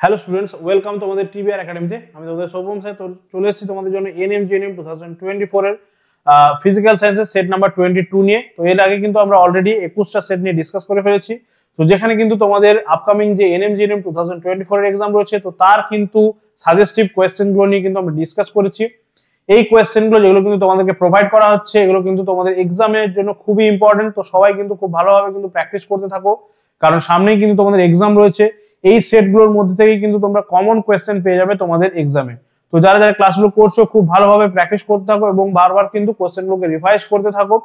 Hello students, welcome তোমাদের TBR একাডেমিতে। আমি তোমাদের সৌভম স্যার চলে এসেছি তোমাদের জন্য এনএমজিএনএম 2024 এর ফিজিক্যাল সায়েন্সের সেট নাম্বার 22 নিয়ে। তো এর আগে কিন্তু আমরা অলরেডি 21টা সেট নিয়ে ডিসকাস করে ফেলেছি। তো যেখানে কিন্তু তোমাদের আপকামিং যে এনএমজিএনএম 2024 এর এক্সাম রয়েছে, তো তার কিন্তু সাজেস্টিভ কোয়েশ্চেনগুলো নিয়ে কিন্তু আমরা ডিসকাস করেছি। এই কোয়েশ্চেনগুলো যেগুলো কিন্তু তোমাদেরকে প্রোভাইড করা হচ্ছে, এগুলো কিন্তু তোমাদের এক্সামের জন্য খুবই ইম্পর্টেন্ট। তো সবাই কিন্তু খুব ভালোভাবে কিন্তু প্র্যাকটিস করতে থাকো, কারণ সামনেই কিন্তু তোমাদের এক্সাম রয়েছে। এই সেটগুলোর মধ্যে থেকে কিন্তু তোমরা কমন কোয়েশ্চেন পেয়ে যাবে তোমাদের এক্সামে। তো যারা যারা ক্লাসগুলো করছো খুব ভালোভাবে প্র্যাকটিস করতে থাকো এবং বারবার কিন্তু কোয়েশ্চেনগুলোকে রিভাইজ করতে থাকো।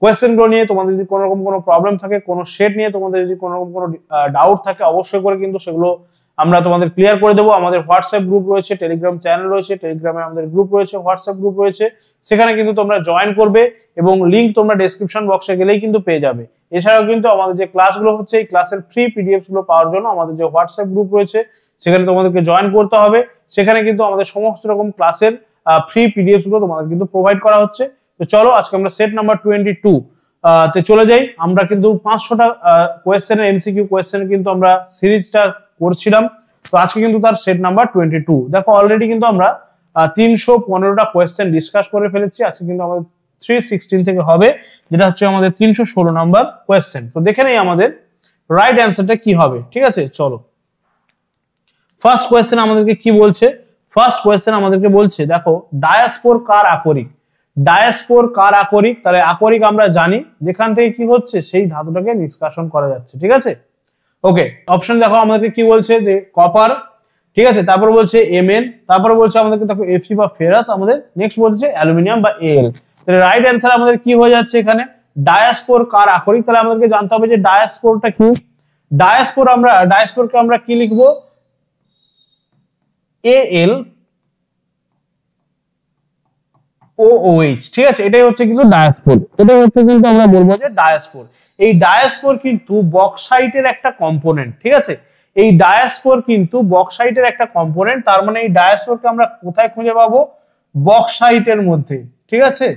কোয়েশ্চেনগুলো নিয়ে তোমাদের যদি কোনো রকম কোনো প্রবলেম থাকে, কোনো সেট নিয়ে তোমাদের যদি কোনো রকম কোনো ডাউট থাকে, অবশ্যই করে কিন্তু সেগুলো আমরা তোমাদের ক্লিয়ার করে দেবো। আমাদের হোয়াটসঅ্যাপ গ্রুপ রয়েছে, টেলিগ্রাম চ্যানেল রয়েছে, টেলিগ্রামে আমাদের গ্রুপ রয়েছে, হোয়াটসঅ্যাপ গ্রুপ রয়েছে, সেখানে কিন্তু তোমরা জয়েন করবে এবং লিংক তোমরা ডেসক্রিপশন বক্সে গেলেই কিন্তু পেয়ে যাবে। এছাড়াও কিন্তু আমাদের যে ক্লাসগুলো হচ্ছে, এই ক্লাসের ফ্রি পিডিএফ গুলো পাওয়ার জন্য আমাদের যে হোয়াটসঅ্যাপ গ্রুপ রয়েছে সেখানে তোমাদেরকে জয়েন করতে হবে। সেখানে কিন্তু আমাদের সমস্ত রকম ক্লাসের ফ্রি পিডিএফ গুলো তোমাদের কিন্তু প্রোভাইড করা হচ্ছে। তো চলো আজকে আমরা সেট নাম্বার 22 তে চলে যাই। আমরা কিন্তু 500টা কোয়েশ্চেনের এমসিকিউ কোয়েশ্চেন কিন্তু আমরা সিরিজটা করছিলাম। তো আজকে কিন্তু তার সেট নাম্বার 22। দেখো অলরেডি কিন্তু আমরা 315টা কোয়েশ্চেন ডিসকাস করে ফেলেছি। আজকে কিন্তু আমাদের 316 থেকে হবে, যেটা হচ্ছে আমাদের 316 নাম্বার কোয়েশ্চেন। তো দেখে নেই আমাদের রাইট অ্যান্সারটা কি হবে। ঠিক আছে, চলো ফার্স্ট কোয়েশ্চেন আমাদেরকে কি বলছে। ফার্স্ট কোয়েশ্চেন আমাদেরকে বলছে, দেখো ডায়াস্পোর কার আকরিক। ডায়াস্পোর কার আকরিক, তাহলে আকরিক আমরা জানি যেখান থেকে কি হচ্ছে সেই ধাতুটাকে নিষ্কাশন করা যাচ্ছে। ঠিক আছে, ওকে। অপশন দেখো আমাদেরকে কি বলছে, যে কপার, ঠিক আছে, তারপর বলছে এমএন, তারপর বলছে আমাদেরকে দেখো এফি বা ফেরাস, আমাদের নেক্সট বলছে অ্যালুমিনিয়াম বা এল। তাহলে রাইট অ্যান্সার আমাদের কি হয়ে যাচ্ছে এখানে, ডায়াস্পোর কার আকরিক। তাহলে আমাদেরকে জানতে হবে যে ডায়াস্পোরটা কি। ডায়াস্পোরকে আমরা কি লিখবো, এএল OOH। ঠিক আছে, এটাই হচ্ছে কিন্তু ডায়াস্পোর, এটাই হচ্ছে কিন্তু আমরা বলবো যে ডায়াস্পোর। এই ডায়াস্পোর কিন্তু বক্সাইটের একটা কম্পোনেন্ট। ঠিক আছে, এই ডায়াস্পোর কিন্তু বক্সাইটের একটা কম্পোনেন্ট। তার মানে এই ডায়াস্পোরকে আমরা কোথায় খুঁজে পাবো, বক্সাইটের মধ্যে। ঠিক আছে,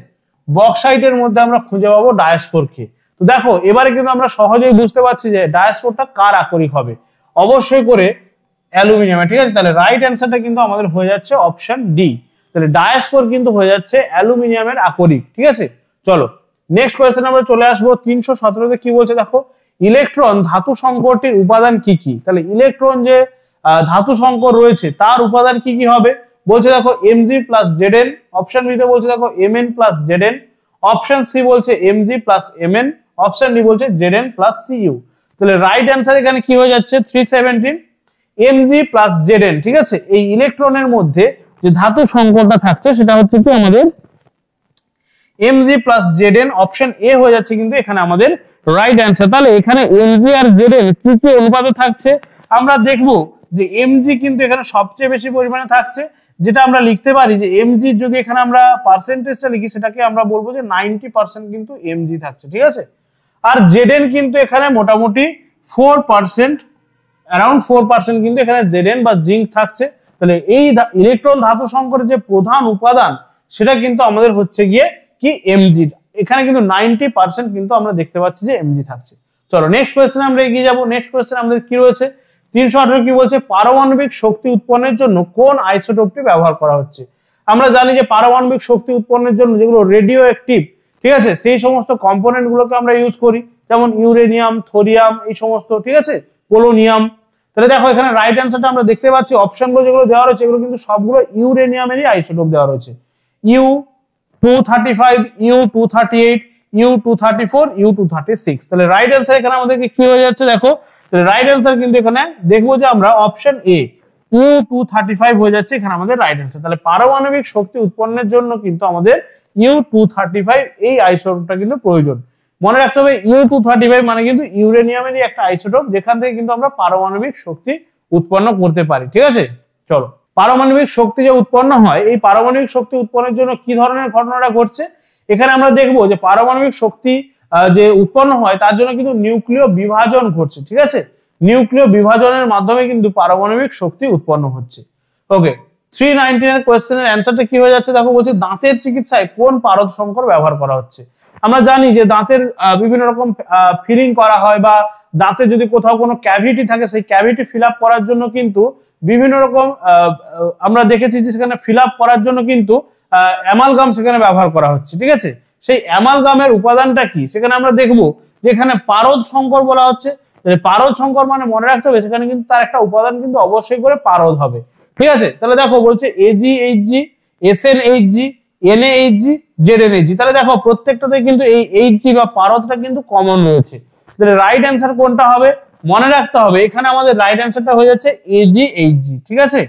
বক্সাইটের মধ্যে আমরা খুঁজে পাবো ডায়াস্পোরকে। তো দেখো এবারে কিন্তু আমরা সহজেই বুঝতে পারছি যে ডায়াস্পোরটা কার আকরিক হবে, অবশ্যই করে অ্যালুমিনিয়াম। ঠিক আছে, তাহলে রাইট অ্যান্সারটা কিন্তু আমাদের হয়ে যাচ্ছে অপশন ডি। তাহলে ডায়াস্পোর কিন্তু হয়ে যাচ্ছে অ্যালুমিনিয়ামের আকরিক। ঠিক আছে, চলো নেক্সট কোয়েশ্চেন আমরা চলে আসবো। 317তে কি বলছে দেখো, ইলেকট্রন ধাতু সংকরটির উপাদান কি কি। তাহলে ইলেকট্রন যে ধাতু সংকর রয়েছে তার উপাদান কি কি হবে, বলছে দেখো Mg plus Zn। Option B তে বলছে দেখো Mn plus Zn। Option C বলছে Mg plus Mn। Option D বলছে Zn প্লাস Cu। তাহলে রাইট অ্যান্সার এখানে কি হয়ে যাচ্ছে, 317 Mg প্লাস Zn। ঠিক আছে, এই ইলেকট্রনের মধ্যে যে ধাতু সংকরটা থাকছে সেটা হচ্ছে কি আমাদের Mg plus Zn। Option A হয়ে যাচ্ছে কিন্তু এখানে আমাদের রাইট অ্যান্সার। তাহলে এখানে Mg আর Zn কি কি অনুপাতে থাকছে আমরা দেখব যে Mg কিন্তু এখানে সবচেয়ে বেশি পরিমাণে থাকছে, যেটা আমরা লিখতে পারি যে Mg যদি এখানে আমরা পার্সেন্টেজটা লিখি সেটাকে আমরা বলবো যে 90% কিন্তু Mg থাকছে। ঠিক আছে, আর Zn কিন্তু এখানে মোটামুটি 4%, অ্যারাউন্ড 4% কিন্তু এখানে Zn বা জিঙ্ক থাকছে। তাহলে এই ইলেকট্রন ধাতু সংকরের যে প্রধান উপাদান সেটা কিন্তু আমাদের হচ্ছে গিয়ে কি Mg। এখানে কিন্তু 90% কিন্তু আমরা দেখতে পাচ্ছি যে Mg থাকছে। চলো নেক্সট কোয়েশ্চেন আমরা এগিয়ে যাব। নেক্সট কোয়েশ্চেন আমাদের কি রয়েছে, 318 কি বলছে, পারমাণবিক শক্তি উৎপন্নের জন্য কোন আইসোটোপটি ব্যবহার করা হচ্ছে। আমরা জানি যে পারমাণবিক শক্তি উৎপন্নের জন্য যেগুলো রেডিও অ্যাক্টিভ, ঠিক আছে, সেই সমস্ত কম্পোনেন্ট গুলোকে আমরা ইউজ করি, যেমন ইউরেনিয়াম, থোরিয়াম, এই সমস্ত। ঠিক আছে, পোলোনিয়াম। তাহলে দেখো এখানে রাইট অ্যান্সারটা আমরা দেখতে পাচ্ছি অপশনগুলো যেগুলো দেওয়া রয়েছে এগুলো কিন্তু সবগুলো ইউরেনিয়ামেরই আইসোটোপ দেওয়া রয়েছে। U235, U238, U234, U236। তাহলে রাইট অ্যান্সার এখানে আমাদেরকে কি হয়ে যাচ্ছে দেখো, তাহলে রাইট অ্যান্সার কিন্তু এখানে দেখবো যে আমরা অপশন এ U235 হয়ে যাচ্ছে এখানে আমাদের রাইট অ্যান্সার। তাহলে পারমাণবিক শক্তি উৎপন্নের জন্য কিন্তু আমাদের U235 এই আইসোটোপটা কিন্তু প্রয়োজন। মনে রাখতে হবে U235 মানে কিন্তু ইউরেনিয়ামেরই একটা আইসোটোপ, যেখান থেকে কিন্তু আমরা পারমাণবিক শক্তি উৎপন্ন করতে পারি। ঠিক আছে, চলো পারমাণবিক শক্তি যে উৎপন্ন হয়, এই পারমাণবিক শক্তি উৎপন্নের জন্য কি ধরনের ঘটনাটা ঘটছে এখানে আমরা দেখবো যে পারমাণবিক শক্তি যে উৎপন্ন হয় তার জন্য কিন্তু নিউক্লিয় বিভাজন ঘটছে। ঠিক আছে, নিউক্লিয় বিভাজনের মাধ্যমে কিন্তু পারমাণবিক শক্তি উৎপন্ন হচ্ছে। ওকে, 319 এর কোশ্চেনের অ্যানসারটা কি হয়ে যাচ্ছে দেখো, বলছে দাঁতের চিকিৎসায় কোন পারদ সংকর ব্যবহার করা হচ্ছে। আমরা জানি যে দাঁতের বিভিন্ন রকম ফিলিং করা হয়, বা দাঁতে যদি কোথাও কোনো ক্যাভিটি থাকে সেই ক্যাভিটি ফিল আপ করার জন্য কিন্তু বিভিন্ন রকম আমরা দেখেছি যে সেখানে ফিল আপ করার জন্য কিন্তু অ্যামালগাম সেখানে ব্যবহার করা হচ্ছে। ঠিক আছে, সেই অ্যামালগামের উপাদানটা কি সেখানে আমরা দেখবো যে এখানে পারদ সংকর বলা হচ্ছে। পারদ সংকর মানে মনে রাখতে হবে সেখানে কিন্তু তার একটা উপাদান কিন্তু অবশ্যই করে পারদ হবে। ঠিক আছে, তাহলে দেখো বলছে AgHg, SnHg, NaHg, ZnHg। তাহলে দেখো প্রত্যেকটাতে কিন্তু এই Hg বা পারদটা কিন্তু কমন রয়েছে। তাহলে রাইট অ্যান্সার কোনটা হবে মনে রাখতে হবে, এখানে আমাদের রাইট অ্যান্সারটা হয়ে যাচ্ছে AgHg। ঠিক আছে,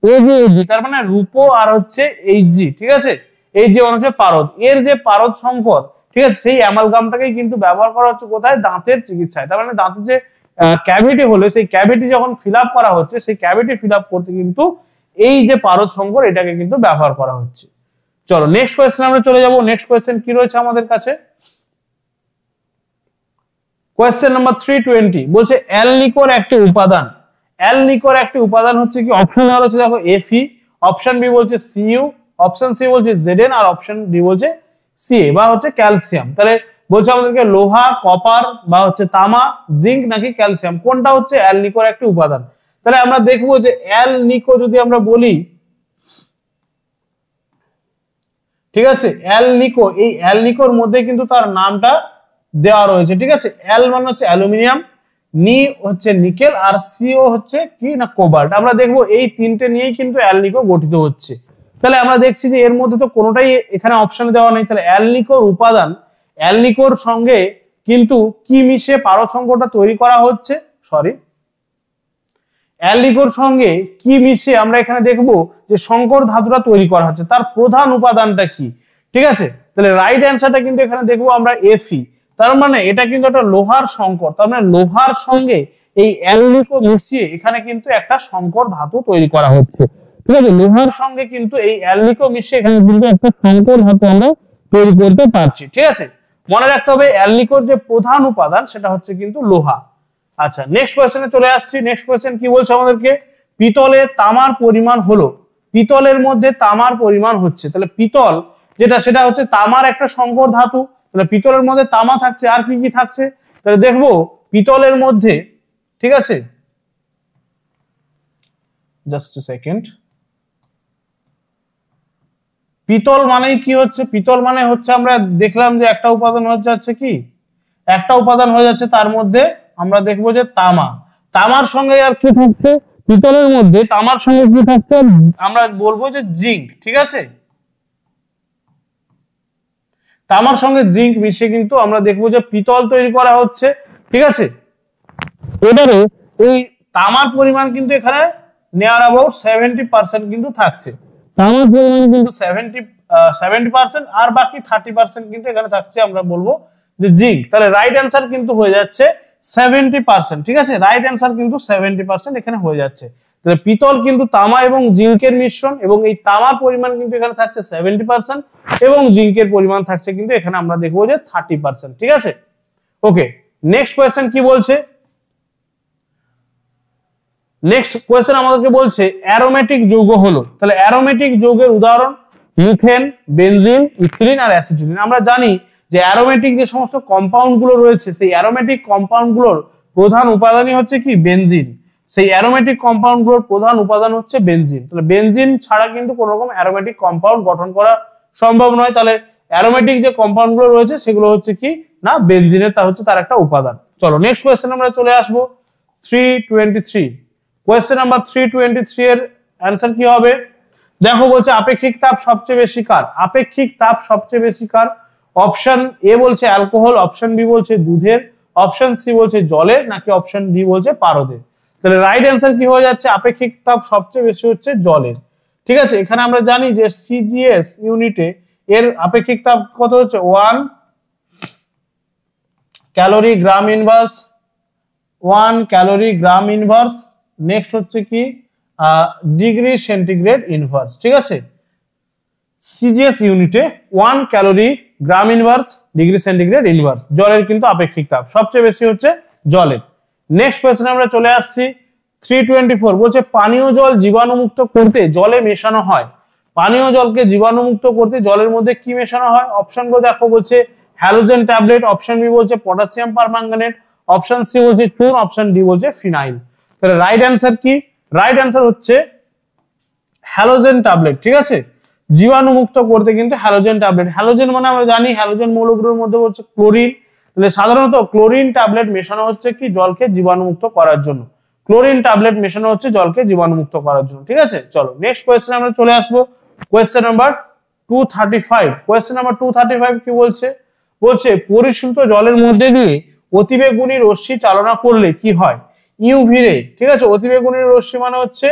AgHg তার মানে রূপো আর হচ্ছে Hg। ঠিক আছে, এই যে হচ্ছে পারদ, এর যে পারদ সংকর, ঠিক আছে, সেই অ্যামালগামটাকেই কিন্তু ব্যবহার করা হচ্ছে কোথায়, দাঁতের চিকিৎসায়। তার মানে দাঁতের যে ক্যাভিটি হলো সেই ক্যাভিটি যখন ফিল আপ করা হচ্ছে, সেই ক্যাভিটি ফিল আপ করতে কিন্তু এই যে পারদ সংকর এটাকে কিন্তু ব্যবহার করা হচ্ছে। চলো নেক্সট কোয়েশ্চেন আমরা চলে যাব। নেক্সট কোয়েশ্চেন কি রয়েছে আমাদের কাছে, কোয়েশ্চেন নাম্বার 320 বলছে অ্যালনিকোর একটি উপাদান। অ্যালনিকোর একটি উপাদান হচ্ছে কি, অপশন আর হচ্ছে দেখো Fe, অপশন বি বলছে Cu, অপশন সি বলছে Zn, আর অপশন ডি বলছে Ca বা হচ্ছে ক্যালসিয়াম। তাহলে বলছে আমাদেরকে লোহা, কপার বা হচ্ছে তামা, জিঙ্ক নাকি ক্যালসিয়াম, কোনটা হচ্ছে অ্যালনিকোর একটি উপাদান। তাহলে আমরা দেখবো যে অ্যালনিকো যদি আমরা বলি, ঠিক আছে, অ্যালনিকো, এই অ্যালনিকোর মধ্যে কিন্তু তার নামটা দেওয়া রয়েছে। ঠিক আছে, অ্যাল মানে হচ্ছে অ্যালুমিনিয়াম, নি হচ্ছে নিকেল, আর সিও হচ্ছে কি না কোবাল্ট। আমরা দেখবো এই তিনটে নিয়েই কিন্তু অ্যালনিকো গঠিত হচ্ছে। তাহলে আমরা দেখছি যে এর মধ্যে তো কোনোটাই এখানে অপশন দেওয়া নেই। তাহলে অ্যালনিকোর উপাদান, অ্যালনিকোর সঙ্গে কিন্তু কি মিশে পারদ সংকরটা তৈরি করা হচ্ছে, অ্যালনিকোর সঙ্গে কি মিশে আমরা এখানে দেখবো যে সংকর ধাতুটা তৈরি করা হচ্ছে, তার প্রধান উপাদানটা কি। ঠিক আছে, তাহলে রাইট অ্যান্সারটা কিন্তু এখানে দেখবো আমরা Fe। তার মানে এটা কিন্তু একটা লোহার সংকর, তার মানে লোহার সঙ্গে এই অ্যালনিকো মিশিয়ে এখানে কিন্তু একটা সংকর ধাতু তৈরি করা হচ্ছে। ঠিক আছে, লোহার সঙ্গে কিন্তু এই অ্যালনিকো মিশিয়ে এখানে কিন্তু একটা সংকর ধাতু আমরা তৈরি করতে পারছি। ঠিক আছে, মনে রাখতে হবে অ্যালনিকোর যে প্রধান উপাদান সেটা হচ্ছে কিন্তু লোহা। আচ্ছা নেক্সট কোয়েশ্চেনে চলে আসছি। নেক্সট কোয়েশ্চেন কি বলছে আমাদেরকে, পিতলে তামার পরিমাণ হলো, পিতলের মধ্যে তামার পরিমাণ হচ্ছে। তাহলে পিতল যেটা সেটা হচ্ছে তামার একটা সংকর ধাতু। তাহলে পিতলের মধ্যে তামা থাকছে, আর কি কি থাকছে তাহলে দেখবো পিতলের মধ্যে, ঠিক আছে, জাস্ট এ সেকেন্ড, পিতল মানেই কি হচ্ছে, পিতল মানে হচ্ছে আমরা দেখলাম যে একটা উপাদান হয়ে যাচ্ছে কি, একটা উপাদান হয়ে যাচ্ছে তার মধ্যে আমরা দেখবো যে তামা, তামার সঙ্গে আর কি থাকছে, পিতলের মধ্যে তামার সঙ্গে কি থাকছে আমরা বলবো যে জিঙ্ক। ঠিক আছে, তামার সঙ্গে জিঙ্ক মিশিয়ে কিন্তু আমরা দেখবো যে পিতল তৈরি করা হচ্ছে। ঠিক আছে, এবারে এই তামার পরিমাণ কিন্তু এখানে নিয়ার অ্যাবাউট 70% কিন্তু থাকছে, তামার পরিমাণ কিন্তু 70% আর বাকি 30% কিন্তু এখানে থাকছে আমরা বলবো যে জিঙ্ক। তাহলে রাইট অ্যান্সার কিন্তু হয়ে যাচ্ছে 70%। ঠিক আছে, রাইট অ্যান্সার কিন্তু 70% এখানে হয়ে যাচ্ছে। তাহলে পিতল কিন্তু তামা এবং জিঙ্কের মিশ্রণ, এবং এই তামার পরিমাণ কিন্তু এখানে থাকছে 70% এবং জিঙ্কের পরিমাণ থাকছে কিন্তু এখানে আমরা দেখবো যে 30%। ঠিক আছে, ওকে নেক্সট কোয়েশ্চেন কি বলছে, নেক্সট কোয়েশ্চেন আমাদেরকে বলছে অ্যারোমেটিক যৌগ হলো। তাহলে অ্যারোমেটিক যৌগের উদাহরণ মিথেন, বেনজিন, ইথিলিন আর অ্যাসিটিলিন। আমরা জানি যে অ্যারোমেটিক যে সমস্ত কম্পাউন্ড গুলো রয়েছে সেই অ্যারোমেটিক কম্পাউন্ড গুলোর প্রধান উপাদানই হচ্ছে কি বেনজিন। সেই অ্যারোমেটিক কম্পাউন্ড গুলোর প্রধান উপাদান হচ্ছে বেনজিন। তাহলে বেনজিন ছাড়া কিন্তু কোনো রকম অ্যারোমেটিক কম্পাউন্ড গঠন করা সম্ভব নয়। তাহলে অ্যারোমেটিক যে কম্পাউন্ড গুলো রয়েছে সেগুলো হচ্ছে কি না বেনজিনের, তা হচ্ছে তার একটা উপাদান। চলো নেক্সট কোয়েশ্চেন আমরা চলে আসবো 323। কোয়েশ্চেন নাম্বার 323 এর অ্যান্সার কি হবে দেখো, বলছে আপেক্ষিক তাপ সবচেয়ে বেশি কার, আপেক্ষিক তাপ সবচেয়ে বেশি কার। অপশন এ বলছে অ্যালকোহল, অপশন বি বলছে দুধের, অপশন সি বলছে জলের, নাকি অপশন ডি বলছে পারদের। তাহলে রাইট অ্যান্সার কি হয়ে যাচ্ছে, আপেক্ষিক তাপ সবচেয়ে বেশি হচ্ছে জলের। ঠিক আছে, এখানে আমরা জানি যে সিজিএস ইউনিটে এর আপেক্ষিক তাপ কত হচ্ছে 1 ক্যালোরি গ্রাম ইনভার্স, 1 ক্যালোরি গ্রাম ইনভার্স। নেক্সট হচ্ছে কি ডিগ্রি সেন্টিগ্রেড ইনভার্স। ঠিক আছে, সিজিএস ইউনিটে 1 ক্যালোরি গ্রাম ইনভার্স, ডিগ্রি সেন্টিগ্রেড ইনভার্স। জলের কিন্তু আপেক্ষিক তাপ সবচেয়ে বেশি হচ্ছে জলের। নেক্সট কোয়েশ্চেন আমরা চলে আসছি 324 বলছে পানীয় জল জীবাণুমুক্ত করতে জলে মেশানো হয়। পানীয় জলকে জীবাণুমুক্ত করতে জলের মধ্যে কি মেশানো হয়? অপশনগুলো দেখো, বলছে হ্যালোজেন ট্যাবলেট, অপশন বি বলছে পটাশিয়াম পারম্যাঙ্গানেট, অপশন সি বলছে চুন, অপশন ডি বলছে ফিনাইল। তাহলে রাইট অ্যান্সার কি? রাইট অ্যান্সার হচ্ছে হ্যালোজেন ট্যাবলেট। ঠিক আছে, জীবাণুমুক্ত করতে কিন্তু হ্যালোজেন ট্যাবলেট। হ্যালোজেন মানে আমরা জানি হ্যালোজেন মৌলগুলোর মধ্যে হচ্ছে ক্লোরিন। তাহলে সাধারণত ক্লোরিন ট্যাবলেট মেশানো হচ্ছে কি জলকে জীবাণুমুক্ত করার জন্য। ক্লোরিন ট্যাবলেট মেশানো হচ্ছে জলকে জীবাণুমুক্ত করার জন্য। ঠিক আছে, চলো নেক্সট কোয়েশ্চেন আমরা চলে আসবো। Question number 235। কোয়েশ্চেন নাম্বার 235 কি বলছে? বলছে পরিশোধিত জলের মধ্যে দিয়ে অতিবেগুনি রশ্মি চালনা করলে কি হয়? ইউভি রে। ঠিক আছে, অতিবেগুনি রশ্মি মানে হচ্ছে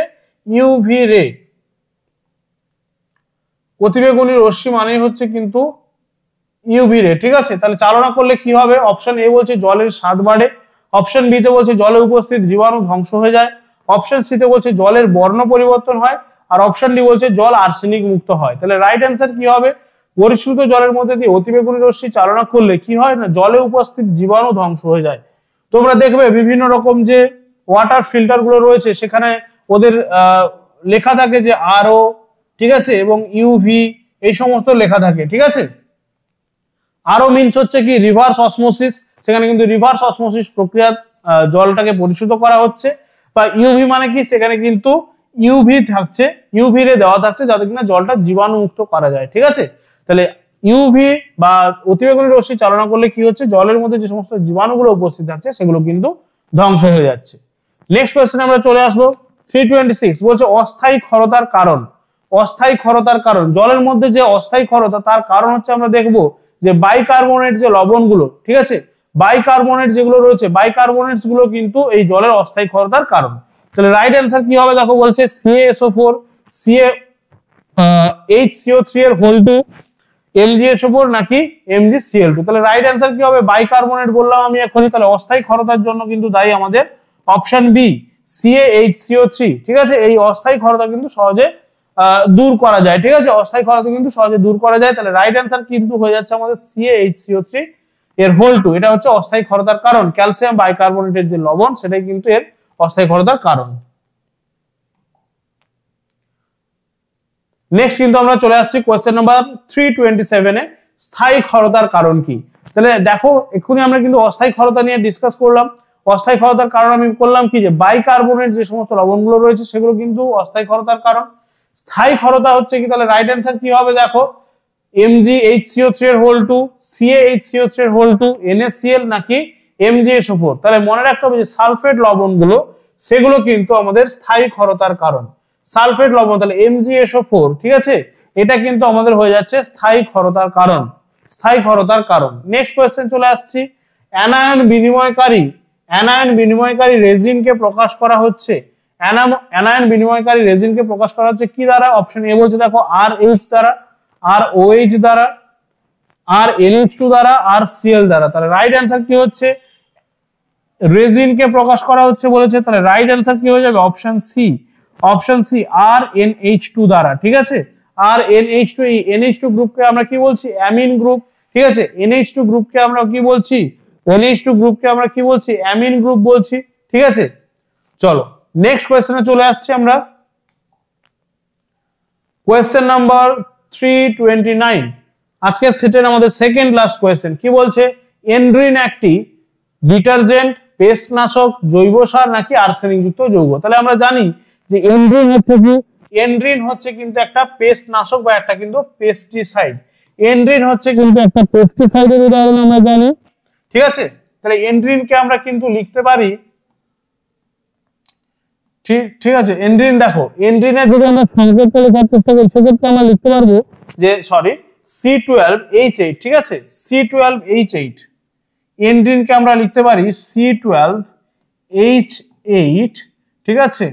ইউভি রে। অতিবেগুনি রশ্মি মানে হচ্ছে কিন্তু ইউভি রে। ঠিক আছে, তাহলে চালনা করলে কি হবে? অপশন এ বলছে জলের স্বাদ বাড়ে, অপশন বি তে বলছে জলে উপস্থিত জীবাণু ধ্বংস হয়ে যায়, অপশন সি তে বলছে জলের বর্ণ পরিবর্তন হয়, আর অপশন ডি বলছে জল আর্সেনিক মুক্ত হয়। তাহলে রাইট অ্যান্সার কি হবে? পরিশোধিত জলের মধ্যে দিয়ে অতিবেগুনি রশ্মি চালনা করলে কি হয় না, জলে উপস্থিত জীবাণু ধ্বংস হয়ে যায়। তোমরা দেখবে বিভিন্ন রকম যে ওয়াটার ফিল্টার গুলো রয়েছে সেখানে ওদের লেখা থাকে যে আরও, ঠিক আছে, এবং ইউভি এই সমস্ত লেখা থাকে। ঠিক আছে, আরও মিনস হচ্ছে কি রিভার্স অসমোসিস, সেখানে কিন্তু রিভার্স অসমোসিস প্রক্রিয়া জলটাকে পরিশোধিত করা হচ্ছে। বা ইউভি মানে কি, সেখানে কিন্তু ইউভি থাকছে, ইউভি রে দেওয়া থাকছে যাতে কিনা জলটা জীবাণুমুক্ত করা যায়। ঠিক আছে, তাহলে ইউভি বা অতিবেগুনি রশ্মি চালনা করলে কি হচ্ছে, জলের মধ্যে যে সমস্ত জীবাণুগুলো উপস্থিত থাকছে সেগুলো কিন্তু ধ্বংস হয়ে যাচ্ছে। নেক্সট কোয়েশ্চেন আমরা চলে আসবো 326। বলছে অস্থায়ী ক্ষরতার কারণ। অস্থায়ী ক্ষরতার কারণ, জলের মধ্যে যে অস্থায়ী ক্ষরতা তার কারণ হচ্ছে আমরা দেখবো যে বাইকার্বনেট যে লবণগুলো, ঠিক আছে, বাইকার্বনেট যেগুলো রয়েছে, বাইকার্বনেটস গুলো কিন্তু এই জলের অস্থায়ী ক্ষরতার কারণ। তাহলে রাইট অ্যান্সার কি হবে? দেখো বলছে CaSO4, HCO3 এর হোল 2, MgSO4 নাকি MgCl2। তাহলে রাইট অ্যান্সার কি হবে? বাইকার্বনেট বললাম আমি এখনই। তাহলে অস্থায়ী ক্ষরতার জন্য কিন্তু দায়ী আমাদের অপশন বি CaHCO3। ঠিক আছে, এই অস্থায়ী ক্ষরতা কিন্তু সহজে দূর করা যায়। ঠিক আছে, অস্থায়ী ক্ষরতা কিন্তু সহজে দূর করা যায়। তাহলে রাইট অ্যান্সার কিন্তু হয়ে যাচ্ছে আমাদের CaHCO3 এর হোল 2। এটা হচ্ছে অস্থায়ী ক্ষরতার কারণ। ক্যালসিয়াম বাইকার্বনেটের যে লবণ সেটাই কিন্তু এর অস্থায়ী ক্ষরতার কারণ। নেক্সট কিন্তু আমরা চলে আসছি কোয়েশ্চেন নাম্বার 327 এ, স্থায়ী ক্ষরতার কারণ কি? তাহলে দেখো এক্ষুনি আমরা কিন্তু অস্থায়ী ক্ষরতা নিয়ে ডিসকাস করলাম। অস্থায়ী ক্ষরতার কারণ আমি করলাম কি, যে বাইকার্বনেট যে সমস্ত লবণগুলো রয়েছে সেগুলো কিন্তু অস্থায়ী ক্ষরতার কারণ। স্থায়ী ক্ষরতা হচ্ছে কি? তাহলে রাইট অ্যান্সার কি হবে? দেখো MgHCO3 এর হোল 2, CaHCO3 এর হোল 2, NaCl নাকি MgSO4। তাহলে মনে রাখতে হবে যে সালফেট লবণগুলো সেগুলো কিন্তু আমাদের স্থায়ী ক্ষরতার কারণ। সালফেট লবণ, তাহলে MgSO4, ঠিক আছে, এটা কিন্তু আমাদের হয়ে যাচ্ছে স্থায়ী ক্ষরতার কারণ। স্থায়ী ক্ষরতার কারণ। নেক্সট কোয়েশ্চেন চলে আসছি। অ্যানায়ন বিনিময়কারী রেজিনকে প্রকাশ করা হচ্ছে, অ্যানায়ন বিনিময়কারী রেজিনকে প্রকাশ করা হচ্ছে কি দ্বারা? অপশন এ বলছে দেখো RH দ্বারা, ROH দ্বারা, RNH2 দ্বারা, RCl দ্বারা। তাহলে রাইট অ্যান্সার কি হচ্ছে? রেজিনকে প্রকাশ করা হচ্ছে বলেছে, তাহলে রাইট অ্যান্সার কি হয়ে যাবে? অপশন সি RNH2 দ্বারা। ঠিক আছে, RNH2, এই NH2 গ্রুপকে আমরা কি বলছি? Amine group. ঠিক আছে, NH2 গ্রুপকে আমরা কি বলছি? NH2 গ্রুপকে আমরা কি বলছি? অ্যামিন গ্রুপ বলছি। ঠিক আছে, চলো নেক্সট কোয়েশ্চেনে চলে আসছি আমরা। কোয়েশ্চেন নাম্বার 329, আজকের সেটের আমাদের সেকেন্ড লাস্ট কোয়েশ্চেন। কি বলছে? এন্ড্রিন একটি ডিটারজেন্ট, পেস্টনাশক, জৈব সার নাকি আর্সেনিক যুক্ত যৌগ? তাহলে আমরা জানি যে এন্ড্রিন হচ্ছে কি, এন্ড্রিন হচ্ছে কিন্তু একটা পেস্টনাশক বা একটা কিন্তু পেস্টিসাইড। এন্ড্রিন হচ্ছে কিন্তু একটা পেস্টিসাইডের উদাহরণ আমরা জানি। ঠিক আছে, তাহলে এন্ড্রিনকে আমরা কিন্তু লিখতে পারি, ঠিক আছে, এন্ড্রিন দেখো, এন্ড্রিনের যদি আমরা সংকেতটা লেখার চেষ্টা করি সেক্ষেত্রে আমরা লিখতে পারবো যে C12H8। ঠিক আছে, C12H8, এন্ড্রিনকে আমরা লিখতে পারি C12H8, ঠিক আছে,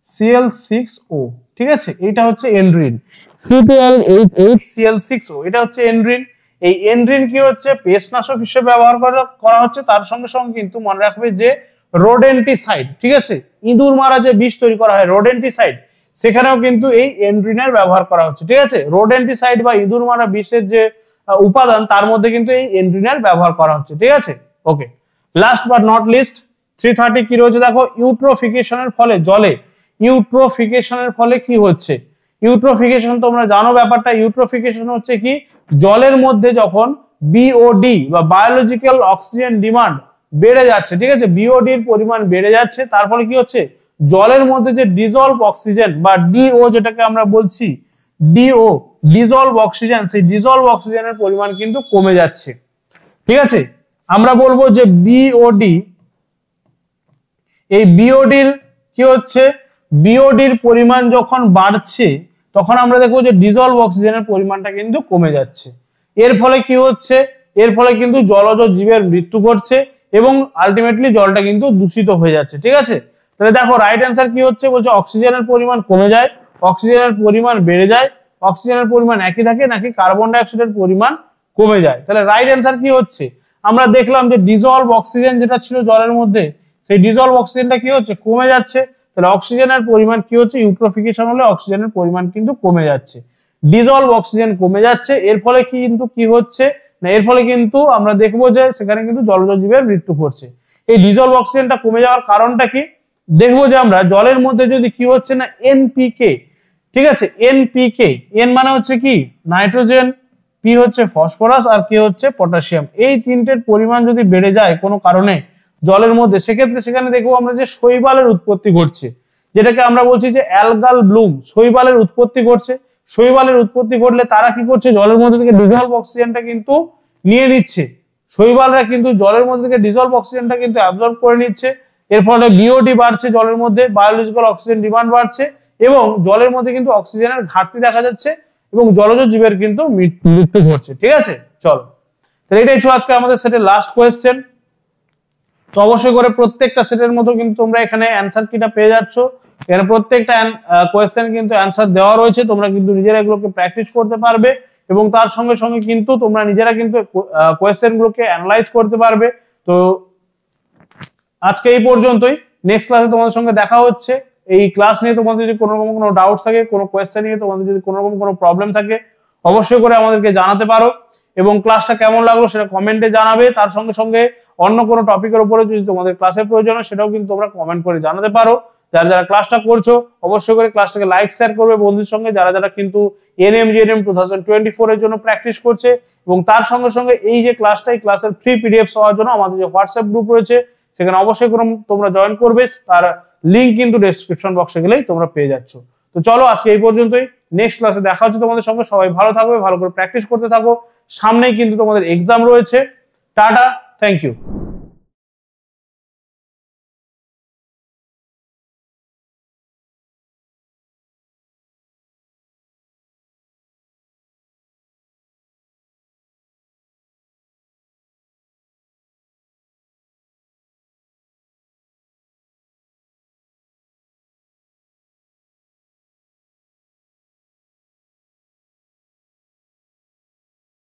Cl6O। ঠিক আছে, এটা হচ্ছে এন্ড্রিন, C12H8Cl6O, এটা হচ্ছে এন্ড্রিন। এই এন্ড্রিন কি হচ্ছে? পেস্টনাশক হিসেবে ব্যবহার করা হচ্ছে। তার সঙ্গে সঙ্গে কিন্তু মনে রাখবে যে রোডেন্টিসাইড, ঠিক আছে, ইঁদুর মারা যে বিষ তৈরি করা হয় রোডেন্টিসাইড, সেখানেও কিন্তু এই এন্ড্রিনের ব্যবহার করা হচ্ছে। ঠিক আছে, রোডেন্টিসাইড বা ইঁদুর মারা বিষের যে উপাদান তার মধ্যে কিন্তু এই এন্ড্রিনের ব্যবহার করা হচ্ছে। ঠিক আছে, ওকে। লাস্ট বাট নট লিস্ট 330 কি রয়েছে দেখো, ইউট্রোফিকেশনের ফলে জলে, ইউট্রোফিকেশনের ফলে কি হচ্ছে, ইউট্রোফিকেশন তোমরা জানো ব্যাপারটা। ইউট্রোফিকেশন হচ্ছে কি, জলের মধ্যে যখন বিওডি বা বায়োলজিক্যাল অক্সিজেন ডিমান্ড বেড়ে যাচ্ছে, ঠিক আছে, বিওডি এর পরিমাণ বেড়ে যাচ্ছে, তার ফলে কি হচ্ছে, জলের মধ্যে যে ডিজলভ অক্সিজেন বা ডিও যেটাকে আমরা বলছি, ডিও ডিজলভ অক্সিজেন, সেই ডিজলভ অক্সিজেনের পরিমাণ কিন্তু কমে যাচ্ছে। ঠিক আছে, আমরা বলবো যে বিওডি, এই বিওডির কি হচ্ছে, বিওডির পরিমাণ যখন বাড়ছে তখন আমরা দেখবো যে ডিজলভ অক্সিজেনের পরিমাণটা কিন্তু কমে যাচ্ছে। এর ফলে কি হচ্ছে, এর ফলে কিন্তু জলজ জীবের মৃত্যু ঘটছে এবং আলটিমেটলি জলটা কিন্তু দূষিত হয়ে যাচ্ছে। ঠিক আছে, তাহলে দেখো রাইট অ্যান্সার কি হচ্ছে, বলছে অক্সিজেনের পরিমাণ কমে যায়, অক্সিজেনের পরিমাণ বেড়ে যায়, অক্সিজেনের পরিমাণ একই থাকে নাকি কার্বন ডাই অক্সাইডের পরিমাণ কমে যায়। তাহলে রাইট অ্যান্সার কি হচ্ছে, আমরা দেখলাম যে ডিজলভ অক্সিজেন যেটা ছিল জলের মধ্যে, সেই ডিজলভ অক্সিজেনটা কি হচ্ছে, কমে যাচ্ছে। তাহলে অক্সিজেনের পরিমাণ কি হচ্ছে, ইউট্রোফিকেশন হলে অক্সিজেনের পরিমাণ কিন্তু কমে যাচ্ছে, ডিজলভ অক্সিজেন কমে যাচ্ছে। এর ফলে কিন্তু কি হচ্ছে না, এর ফলে কিন্তু আমরা দেখবো যে সেখানে কিন্তু জলজ জীবের মৃত্যু ঘটছে। এই ডিজলভ অক্সিজেনটা কমে যাওয়ার কারণটা কি, দেখবো যে আমরা জলের মধ্যে যদি কি হচ্ছে না, এনপিকে, ঠিক আছে, এনপিকে, এন মানে হচ্ছে কি নাইট্রোজেন, পি হচ্ছে ফসফরাস আর কে হচ্ছে পটাশিয়াম, এই তিনটের পরিমাণ যদি বেড়ে যায় কোনো কারণে জলের মধ্যে, সেক্ষেত্রে সেখানে দেখবো আমরা যে শৈবালের উৎপত্তি ঘটছে, যেটাকে আমরা বলছি যে অ্যালগাল ব্লুম, শৈবালের উৎপত্তি ঘটছে। শৈবালের উৎপত্তি ঘটলে তারা কি করছে, জলের মধ্যে থেকে ডিজলভ অক্সিজেনটা কিন্তু নিয়ে নিচ্ছে, শৈবালরা কিন্তু জলের মধ্যে থেকে ডিজলভ অক্সিজেনটা কিন্তু অ্যাবজর্ব করে নিচ্ছে। এর ফলে বিওডি বাড়ছে, জলের মধ্যে বায়োলজিক্যাল অক্সিজেন ডিমান্ড বাড়ছে এবং জলের মধ্যে কিন্তু অক্সিজেনের ঘাটতি দেখা যাচ্ছে এবং জলজ জীবের কিন্তু মৃত্যু ঘটছে। ঠিক আছে, চলো তাহলে এটাই ছিল আজকে আমাদের সেটের লাস্ট কোয়েশ্চেন। তো অবশ্যই করে প্রত্যেকটা সেটের মতো কিন্তু তোমরা এখানে অ্যানসার কিটা পেয়ে যাচ্ছ, এখানে প্রত্যেকটা কোয়েশ্চেন কিন্তু অ্যানসার দেওয়া রয়েছে, তোমরা কিন্তু নিজেরা এগুলোকে প্র্যাকটিস করতে পারবে এবং তার সঙ্গে সঙ্গে কিন্তু তোমরা নিজেরা কিন্তু কোয়েশ্চেন গুলোকে অ্যানালাইজ করতে পারবে। তো আজকে এই পর্যন্তই, নেক্সট ক্লাসে তোমাদের সঙ্গে দেখা হচ্ছে। এই ক্লাস নিয়ে তোমাদের যদি কোনো রকম কোনো ডাউটস থাকে, কোনো কোয়েশ্চেন নিয়ে তোমাদের যদি কোনো রকম কোনো প্রবলেম থাকে, অবশ্যই করে আমাদেরকে জানাতে পারো এবং ক্লাসটা কেমন লাগলো সেটা কমেন্টে জানাবে। তার সঙ্গে সঙ্গে অন্য কোনো টপিকের উপরে যদি তোমাদের ক্লাসের প্রয়োজন হয় সেটাও কিন্তু তোমরা কমেন্ট করে জানাতে পারো। যারা যারা ক্লাসটা করছো অবশ্যই করে ক্লাসটাকে লাইক শেয়ার করবে বন্ধুদের সঙ্গে, যারা যারা কিন্তু এনএমজিএনএম 2024 এর জন্য প্র্যাকটিস করছে। এবং তার সঙ্গে সঙ্গে এই যে ক্লাসটা, এই ক্লাসের ফ্রি পিডিএফস হওয়ার জন্য আমাদের যে হোয়াটসঅ্যাপ গ্রুপ রয়েছে সেখানে অবশ্যই করে তোমরা জয়েন করবে, তার লিংক কিন্তু ডেসক্রিপশন বক্সে গেলেই তোমরা পেয়ে যাচ্ছ। তো চলো আজকে এই পর্যন্তই, নেক্সট ক্লাসে দেখা হচ্ছে তোমাদের সঙ্গে। সবাই ভালো থাকবে, ভালো করে প্র্যাকটিস করতে থাকো, সামনেই কিন্তু তোমাদের এক্সাম রয়েছে। Ta-ta, thank you.